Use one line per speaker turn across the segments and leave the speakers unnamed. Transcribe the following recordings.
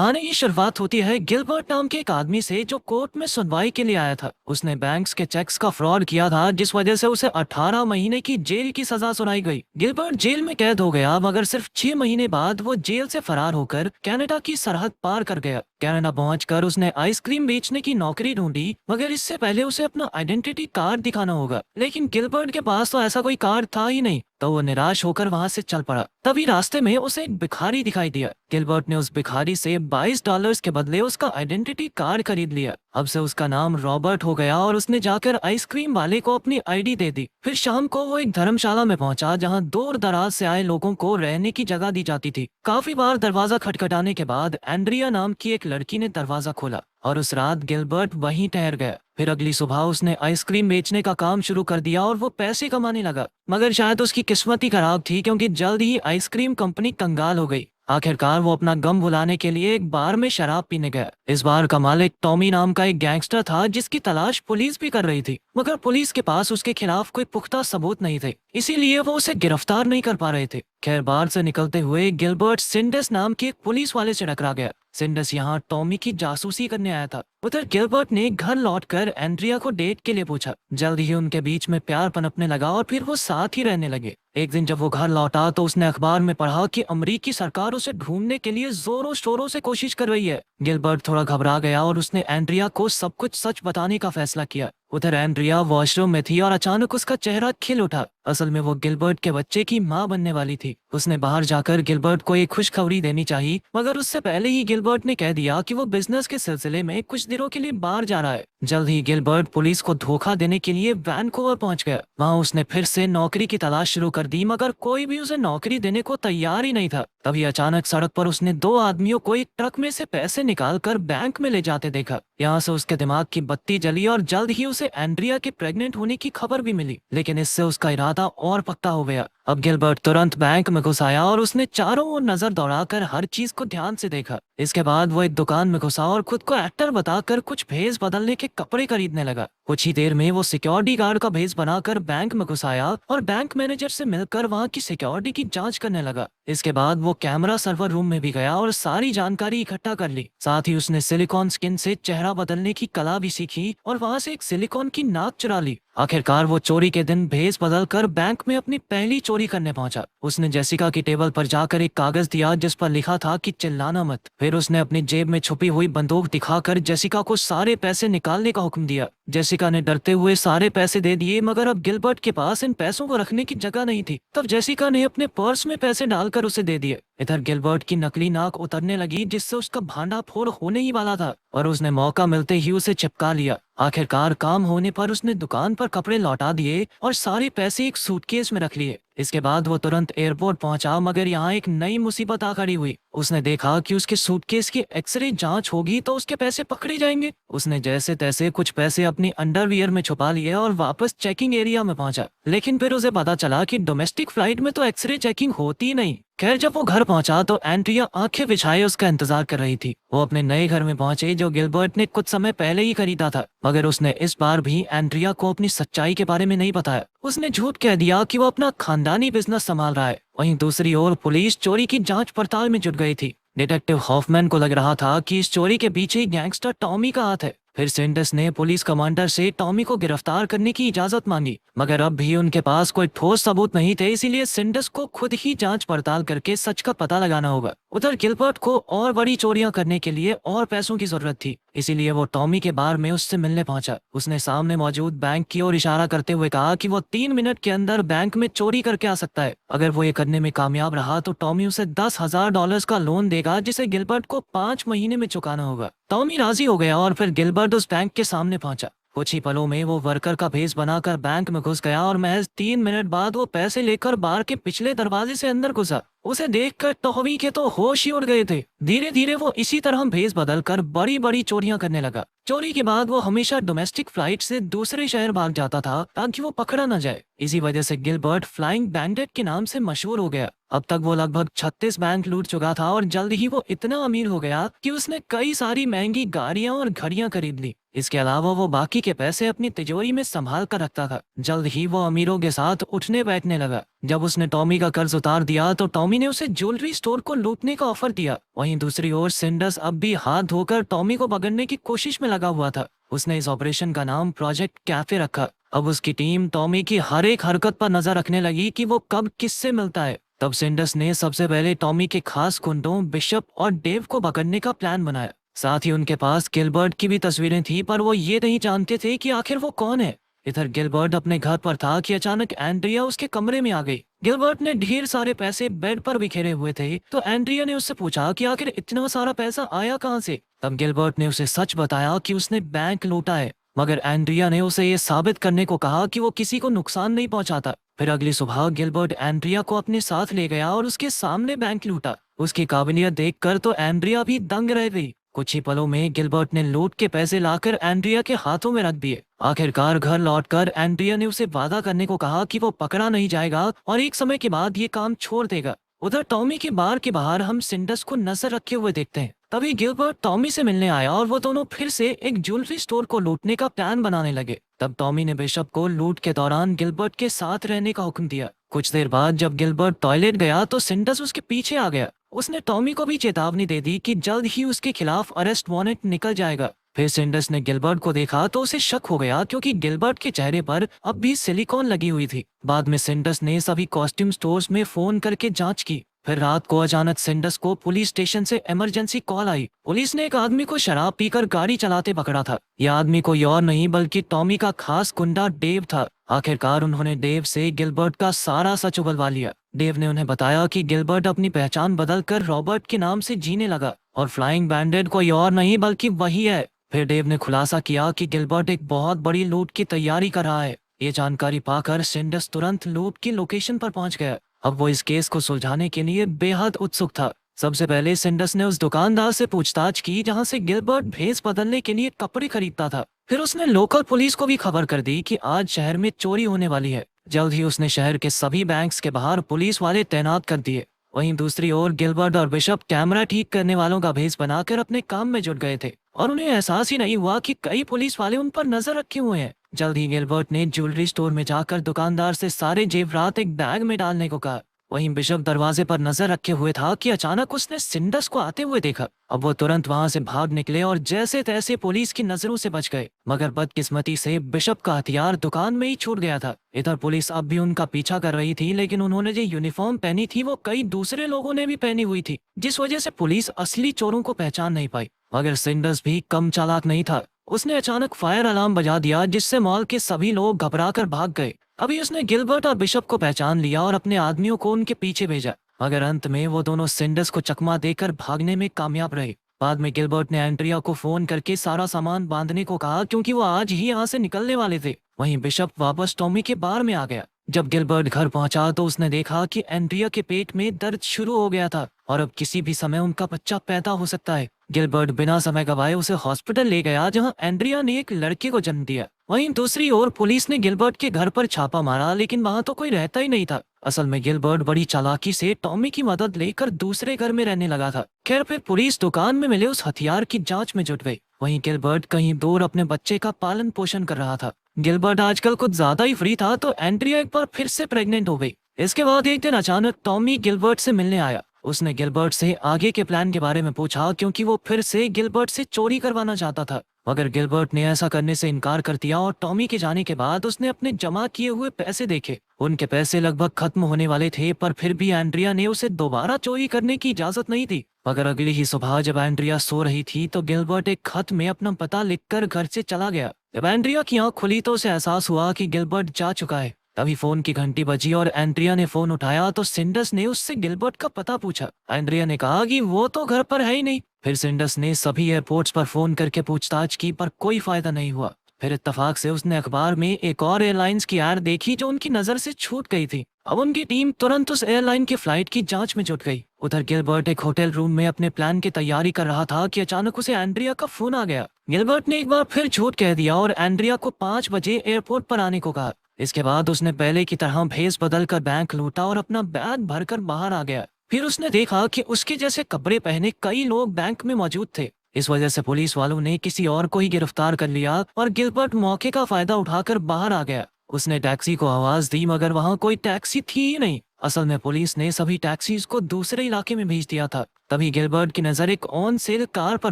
कहानी की शुरुआत होती है गिलबर्ट नाम के एक आदमी से जो कोर्ट में सुनवाई के लिए आया था। उसने बैंक्स के चेक्स का फ्रॉड किया था जिस वजह से उसे 18 महीने की जेल की सजा सुनाई गई। गिलबर्ट जेल में कैद हो गया मगर सिर्फ 6 महीने बाद वो जेल से फरार होकर कनाडा की सरहद पार कर गया। कनाडा पहुंचकर उसने आइसक्रीम बेचने की नौकरी ढूंढी मगर इससे पहले उसे अपना आइडेंटिटी कार्ड दिखाना होगा। लेकिन गिलबर्ट के पास तो ऐसा कोई कार्ड था ही नहीं, तो वो निराश होकर वहां से चल पड़ा। तभी रास्ते में उसे एक भिखारी दिखाई दिया। गिलबर्ट ने उस भिखारी से $22 के बदले उसका आइडेंटिटी कार्ड खरीद लिया। अब से उसका नाम रॉबर्ट हो गया और उसने जाकर आइसक्रीम वाले को अपनी आईडी दे दी। फिर शाम को वो एक धर्मशाला में पहुंचा जहां दूर दराज से आए लोगों को रहने की जगह दी जाती थी। काफी बार दरवाजा खटखटाने के बाद एंड्रिया नाम की एक लड़की ने दरवाजा खोला और उस रात गिलबर्ट वहीं ठहर गया। फिर अगली सुबह उसने आइसक्रीम बेचने का काम शुरू कर दिया और वो पैसे कमाने लगा। मगर शायद उसकी किस्मत ही खराब थी क्योंकि जल्द ही आइसक्रीम कंपनी कंगाल हो गई। आखिरकार वो अपना गम भुलाने के लिए एक बार में शराब पीने गया। इस बार का मालिक टॉमी नाम का एक गैंगस्टर था जिसकी तलाश पुलिस भी कर रही थी, मगर पुलिस के पास उसके खिलाफ कोई पुख्ता सबूत नहीं थे, इसीलिए वो उसे गिरफ्तार नहीं कर पा रहे थे। खैर बार से निकलते हुए गिलबर्ट सिंडस नाम के एक पुलिस वाले से टकरा गया। सिंडस यहाँ टॉमी की जासूसी करने आया था। उधर गिलबर्ट ने घर लौटकर एंड्रिया को डेट के लिए पूछा। जल्द ही उनके बीच में प्यार पनपने लगा और फिर वो साथ ही रहने लगे। एक दिन जब वो घर लौटा तो उसने अखबार में पढ़ा कि अमेरिकी सरकार उसे ढूंढने के लिए जोरों शोरों से कोशिश कर रही है। गिलबर्ट थोड़ा घबरा गया और उसने एंड्रिया को सब कुछ सच बताने का फैसला किया। उधर एंड्रिया वॉशरूम में थी और अचानक उसका चेहरा खिल उठा। असल में वो गिलबर्ट के बच्चे की माँ बनने वाली थी। उसने बाहर जाकर गिलबर्ट को एक खुशखबरी देनी चाहिए, मगर उससे पहले ही गिलबर्ट ने कह दिया कि वो बिजनेस के सिलसिले में कुछ दिनों के लिए बाहर जा रहा है। जल्द ही गिलबर्ट पुलिस को धोखा देने के लिए वैनकूवर पहुंच गया। वहां उसने फिर से नौकरी की तलाश शुरू कर दी मगर कोई भी उसे नौकरी देने को तैयार ही नहीं था। तभी अचानक सड़क पर उसने 2 आदमियों को एक ट्रक में से पैसे निकालकर बैंक में ले जाते देखा। यहाँ से उसके दिमाग की बत्ती जली और जल्द ही उसे एंड्रिया के प्रेग्नेंट होने की खबर भी मिली, लेकिन इससे उसका इरादा और पक्का हो गया। अब गिलबर्ट तुरंत बैंक में घुस आया और उसने चारों ओर नजर दौड़ाकर हर चीज को ध्यान से देखा। इसके बाद वो एक दुकान में घुसा और खुद को एक्टर बताकर कुछ भेस बदलने के कपड़े खरीदने लगा। कुछ ही देर में वो सिक्योरिटी गार्ड का भेस बनाकर बैंक में घुस आया और बैंक मैनेजर से मिलकर वहां की सिक्योरिटी की जांच करने लगा। इसके बाद वो कैमरा सर्वर रूम में भी गया और सारी जानकारी इकट्ठा कर ली। साथ ही उसने सिलिकॉन स्किन से चेहरा बदलने की कला भी सीखी और वहां से एक सिलिकॉन की नाक चुरा ली। आखिरकार वो चोरी के दिन भेस बदलकर बैंक में अपनी पहली चोरी करने पहुंचा। उसने जेसिका की टेबल पर जाकर एक कागज दिया जिस पर लिखा था कि चिल्लाना मत। फिर उसने अपनी जेब में छुपी हुई बंदूक दिखाकर जेसिका को सारे पैसे निकालने का हुक्म दिया। जेसिका ने डरते हुए सारे पैसे दे दिए मगर अब गिलबर्ट के पास इन पैसों को रखने की जगह नहीं थी। तब जेसिका ने अपने पर्स में पैसे डालकर उसे दे दिए। इधर गिलबर्ट की नकली नाक उतरने लगी जिससे उसका भांडाफोड़ होने ही वाला था और उसने मौका मिलते ही उसे चिपका लिया। आखिरकार काम होने पर उसने दुकान पर कपड़े लौटा दिए और सारे पैसे एक सूटकेस में रख लिए। इसके बाद वो तुरंत एयरपोर्ट पहुंचा मगर यहाँ एक नई मुसीबत आ खड़ी हुई। उसने देखा कि उसके सूटकेस की एक्सरे जांच होगी तो उसके पैसे पकड़े जाएंगे। उसने जैसे तैसे कुछ पैसे अपनी अंडरवियर में छुपा लिए और वापस चेकिंग एरिया में पहुंचा, लेकिन फिर उसे पता चला कि डोमेस्टिक फ्लाइट में तो एक्सरे चेकिंग होती नहीं। खैर जब वो घर पहुंचा तो एंड्रिया आंखें बिछाए उसका इंतजार कर रही थी। वो अपने नए घर में पहुंचे जो गिलबर्ट ने कुछ समय पहले ही खरीदा था, मगर उसने इस बार भी एंड्रिया को अपनी सच्चाई के बारे में नहीं बताया। उसने झूठ कह दिया कि वो अपना खानदानी बिजनेस संभाल रहा है। वहीं दूसरी ओर पुलिस चोरी की जांच पड़ताल में जुट गई थी। डिटेक्टिव हॉफमैन को लग रहा था कि इस चोरी के पीछे गैंगस्टर टॉमी का हाथ है। फिर सेंडस ने पुलिस कमांडर से टॉमी को गिरफ्तार करने की इजाजत मांगी, मगर अब भी उनके पास कोई ठोस सबूत नहीं थे, इसीलिए सेंडस को खुद ही जांच पड़ताल करके सच का पता लगाना होगा। उधर गिलबर्ट को और बड़ी चोरियां करने के लिए और पैसों की जरूरत थी, इसीलिए वो टॉमी के बार में उससे मिलने पहुंचा। उसने सामने मौजूद बैंक की ओर इशारा करते हुए कहा कि वो 3 मिनट के अंदर बैंक में चोरी करके आ सकता है। अगर वो ये करने में कामयाब रहा तो टॉमी उसे $10,000 का लोन देगा जिसे गिलबर्ट को 5 महीने में चुकाना होगा। टॉमी राजी हो गया और फिर गिलबर्ट उस बैंक के सामने पहुंचा। कुछ ही पलों में वो वर्कर का भेस बनाकर बैंक में घुस गया और महज 3 मिनट बाद वो पैसे लेकर बार के पिछले दरवाजे से अंदर घुसा। उसे देखकर टॉमी के तो होश ही उड़ गए थे। धीरे धीरे वो इसी तरह भेस बदलकर बड़ी बड़ी चोरियां करने लगा। चोरी के बाद वो हमेशा डोमेस्टिक फ्लाइट से दूसरे शहर भाग जाता था ताकि वो पकड़ा न जाए। इसी वजह से गिलबर्ट फ्लाइंग बैंडेट के नाम से मशहूर हो गया। अब तक वो लगभग 36 बैंक लूट चुका था और जल्द ही वो इतना अमीर हो गया कि उसने कई सारी महंगी गाड़ियां और घड़ियां खरीद ली। इसके अलावा वो बाकी के पैसे अपनी तिजोरी में संभाल कर रखता था। जल्द ही वो अमीरों के साथ उठने बैठने लगा। जब उसने टॉमी का कर्ज उतार दिया तो टॉमी ने उसे ज्वेलरी स्टोर को लूटने का ऑफर दिया। वहीं दूसरी ओर सिंडस अब भी हाथ धोकर टॉमी को पकड़ने की कोशिश में लगा हुआ था। उसने इस ऑपरेशन का नाम प्रोजेक्ट कैफे रखा। अब उसकी टीम टॉमी की हर एक हरकत पर नजर रखने लगी कि वो कब किससे मिलता है। तब सिंडस ने सबसे पहले टॉमी के खास गुंडों बिशप और डेव को पकड़ने का प्लान बनाया। साथ ही उनके पास गिलबर्ट की भी तस्वीरें थी, पर वो ये नहीं जानते थे कि आखिर वो कौन है। इधर गिलबर्ट अपने घर पर था कि अचानक एंड्रिया उसके कमरे में आ गई। गिलबर्ट ने ढेर सारे पैसे बेड पर बिखेरे हुए थे, तो एंड्रिया ने उससे पूछा कि आखिर इतना सारा पैसा आया कहाँ से। तब गिलबर्ट ने उसे सच बताया कि उसने बैंक लूटा है, मगर एंड्रिया ने उसे ये साबित करने को कहा कि वो किसी को नुकसान नहीं पहुंचाता। फिर अगली सुबह गिलबर्ट एंड्रिया को अपने साथ ले गया और उसके सामने बैंक लूटा। उसकी काबिलियत देखकर तो एंड्रिया भी दंग रह गई। कुछ ही पलों में गिलबर्ट ने लूट के पैसे लाकर एंड्रिया के हाथों में रख दिए। आखिरकार घर लौटकर एंड्रिया ने उसे वादा करने को कहा कि वो पकड़ा नहीं जाएगा और एक समय के बाद ये काम छोड़ देगा। उधर टॉमी के बार के बाहर हम सिंडस को नजर रखे हुए देखते हैं। तभी गिलबर्ट टॉमी से मिलने आया और वो दोनों फिर से एक ज्वेलरी स्टोर को लूटने का प्लान बनाने लगे। तब टॉमी ने बिशप को लूट के दौरान गिलबर्ट के साथ रहने का हुक्म दिया। कुछ देर बाद जब गिलबर्ट टॉयलेट गया तो सिंडस उसके पीछे आ गया। उसने टॉमी को भी चेतावनी दे दी कि जल्द ही उसके खिलाफ अरेस्ट वारंट निकल जाएगा। फिर सिंडस ने गिलबर्ट को देखा तो उसे शक हो गया, क्योंकि गिलबर्ट के चेहरे पर अब भी सिलिकॉन लगी हुई थी। बाद में सिंडस ने सभी कॉस्ट्यूम स्टोर्स में फोन करके जांच की। फिर रात को अचानक सिंडस को पुलिस स्टेशन से इमरजेंसी कॉल आई। पुलिस ने एक आदमी को शराब पीकर गाड़ी चलाते पकड़ा था। यह आदमी कोई और नहीं बल्कि टॉमी का खास गुंडा डेव था। आखिरकार उन्होंने डेव से गिलबर्ट का सारा सच उगलवा लिया। डेव ने उन्हें बताया कि गिलबर्ट अपनी पहचान बदलकर रॉबर्ट के नाम से जीने लगा और फ्लाइंग बैंडेड कोई और नहीं बल्कि वही है। फिर डेव ने खुलासा किया कि गिलबर्ट एक बहुत बड़ी लूट की तैयारी कर रहा है। ये जानकारी पाकर सिंडस तुरंत लूट की लोकेशन पर पहुंच गया। अब वो इस केस को सुलझाने के लिए बेहद उत्सुक था। सबसे पहले सिंडस ने उस दुकानदार से पूछताछ की जहां से गिलबर्ट भेस बदलने के लिए कपड़े खरीदता था। फिर उसने लोकल पुलिस को भी खबर कर दी कि आज शहर में चोरी होने वाली है। जल्द ही उसने शहर के सभी बैंक्स के बाहर पुलिस वाले तैनात कर दिए। वहीं दूसरी ओर गिलबर्ट और बिशप कैमरा ठीक करने वालों का भेस बनाकर अपने काम में जुट गए थे और उन्हें एहसास ही नहीं हुआ कि कई पुलिस वाले उन पर नजर रखे हुए हैं। जल्द ही गिलबर्ट ने ज्वेलरी स्टोर में जाकर दुकानदार से सारे जेवरात एक बैग में डालने को कहा। वहीं बिशप दरवाजे पर नजर रखे हुए था कि अचानक उसने सिंडस को आते हुए देखा। अब वो तुरंत वहां से भाग निकले और जैसे तैसे पुलिस की नजरों से बच गए, मगर बदकिस्मती से बिशप का हथियार दुकान में ही छूट गया था। इधर पुलिस अब भी उनका पीछा कर रही थी, लेकिन उन्होंने जो यूनिफॉर्म पहनी थी वो कई दूसरे लोगों ने भी पहनी हुई थी, जिस वजह से पुलिस असली चोरों को पहचान नहीं पाई। मगर सिंडस भी कम चालाक नहीं था। उसने अचानक फायर अलार्म बजा दिया, जिससे मॉल के सभी लोग घबराकर भाग गए। अभी उसने गिलबर्ट और बिशप को पहचान लिया और अपने आदमियों को उनके पीछे भेजा, मगर अंत में वो दोनों सिंडस को चकमा देकर भागने में कामयाब रहे। बाद में गिलबर्ट ने एंड्रिया को फोन करके सारा सामान बांधने को कहा, क्योंकि वो आज ही यहाँ से निकलने वाले थे। वहीं बिशप वापस टॉमी के बार में आ गया। जब गिलबर्ट घर पहुंचा तो उसने देखा कि एंड्रिया के पेट में दर्द शुरू हो गया था और अब किसी भी समय उनका बच्चा पैदा हो सकता है। गिलबर्ट बिना समय गवाए उसे हॉस्पिटल ले गया, जहां एंड्रिया ने एक लड़के को जन्म दिया। वहीं दूसरी ओर पुलिस ने गिलबर्ट के घर पर छापा मारा, लेकिन वहां तो कोई रहता ही नहीं था। असल में गिलबर्ट बड़ी चालाकी से टॉमी की मदद लेकर दूसरे घर में रहने लगा था। खैर, फिर पुलिस दुकान में मिले उस हथियार की जांच में जुट गई। वहीं गिलबर्ट कहीं दूर अपने बच्चे का पालन पोषण कर रहा था। गिलबर्ट आजकल कुछ ज्यादा ही फ्री था, तो एंड्रिया एक बार फिर से प्रेग्नेंट हो गई। इसके बाद एक दिन अचानक टॉमी गिलबर्ट से मिलने आया। उसने गिलबर्ट से आगे के प्लान के बारे में पूछा, क्योंकि वो फिर से गिलबर्ट से चोरी करवाना चाहता था। मगर गिलबर्ट ने ऐसा करने से इनकार कर दिया और टॉमी के जाने के बाद उसने अपने जमा किए हुए पैसे देखे। उनके पैसे लगभग खत्म होने वाले थे, पर फिर भी एंड्रिया ने उसे दोबारा चोरी करने की इजाजत नहीं दी। मगर अगली ही सुबह जब एंड्रिया सो रही थी तो गिलबर्ट एक खत में अपना पता लिखकर घर से चला गया। जब एंड्रिया की आंख खुली तो उसे एहसास हुआ कि गिलबर्ट जा चुका है। तभी फोन की घंटी बजी और एंड्रिया ने फोन उठाया तो सिंडस ने उससे गिलबर्ट का पता पूछा। एंड्रिया ने कहा कि वो तो घर पर है ही नहीं। फिर सिंडस ने सभी एयरपोर्ट्स पर फोन करके पूछताछ की, पर कोई फायदा नहीं हुआ। फिर इत्तेफाक से उसने अखबार में एक और एयरलाइंस की ऐड देखी जो उनकी नजर से छूट गई थी। अब उनकी टीम तुरंत उस एयरलाइन की फ्लाइट की जांच में जुट गई। उधर गिलबर्ट एक होटल रूम में अपने प्लान की तैयारी कर रहा था कि अचानक उसे एंड्रिया का फोन आ गया। गिलबर्ट ने एक बार फिर झूठ कह दिया और एंड्रिया को 5 बजे एयरपोर्ट पर आने को कहा। इसके बाद उसने पहले की तरह भेस बदलकर बैंक लूटा और अपना बैग भरकर बाहर आ गया। फिर उसने देखा कि उसके जैसे कपड़े पहने कई लोग बैंक में मौजूद थे। इस वजह से पुलिस वालों ने किसी और को ही गिरफ्तार कर लिया और गिलबर्ट मौके का फायदा उठाकर बाहर आ गया। उसने टैक्सी को आवाज दी मगर वहाँ कोई टैक्सी थी ही नहीं। असल में पुलिस ने सभी टैक्सीज को दूसरे इलाके में भेज दिया था। तभी गिलबर्ट की नजर एक ऑन सेल कार पर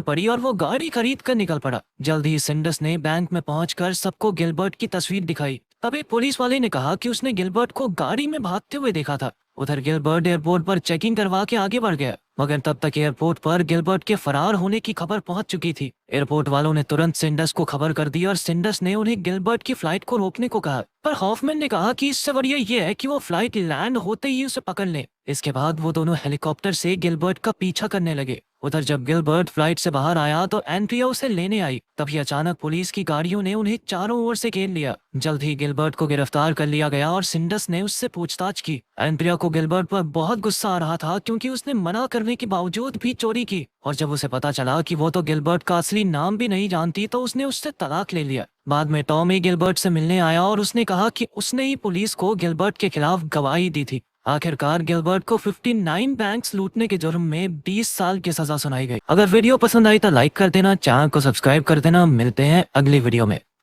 पड़ी और वो गाड़ी खरीद कर निकल पड़ा। जल्द ही सिंडस ने बैंक में पहुंचकर सबको गिलबर्ट की तस्वीर दिखाई। तभी पुलिस वाले ने कहा कि उसने गिलबर्ट को गाड़ी में भागते हुए देखा था। उधर गिलबर्ट एयरपोर्ट पर चेकिंग करवा के आगे बढ़ गया, मगर तब तक एयरपोर्ट पर गिलबर्ट के फरार होने की खबर पहुंच चुकी थी। एयरपोर्ट वालों ने तुरंत सिंडस को खबर कर दी और सिंडस ने उन्हें गिलबर्ट की फ्लाइट को रोकने को कहा। पर हॉफमैन ने कहा कि इससे बढ़िया ये है कि वो फ्लाइट लैंड होते ही उसे पकड़ ले। इसके बाद वो दोनों हेलीकॉप्टर से गिलबर्ट का पीछा करने लगे। उधर जब गिलबर्ट फ्लाइट से बाहर आया तो एंड्रिया उसे लेने आई। तभी अचानक पुलिस की गाड़ियों ने उन्हें चारों ओर से घेर लिया। जल्द ही गिलबर्ट को गिरफ्तार कर लिया गया और सिंडस ने उससे पूछताछ की। एंड्रिया को गिलबर्ट पर बहुत गुस्सा आ रहा था क्योंकि उसने मना करने के बावजूद भी चोरी की, और जब उसे पता चला कि वो तो गिलबर्ट का असली नाम भी नहीं जानती तो उसने उससे तलाक ले लिया। बाद में टॉमी गिलबर्ट से मिलने आया और उसने कहा कि उसने ही पुलिस को गिलबर्ट के खिलाफ गवाही दी थी। आखिरकार गिलबर्ट को 59 बैंक्स लूटने के जुर्म में 20 साल की सजा सुनाई गई। अगर वीडियो पसंद आई तो लाइक कर देना, चैनल को सब्सक्राइब कर देना। मिलते हैं अगली वीडियो में।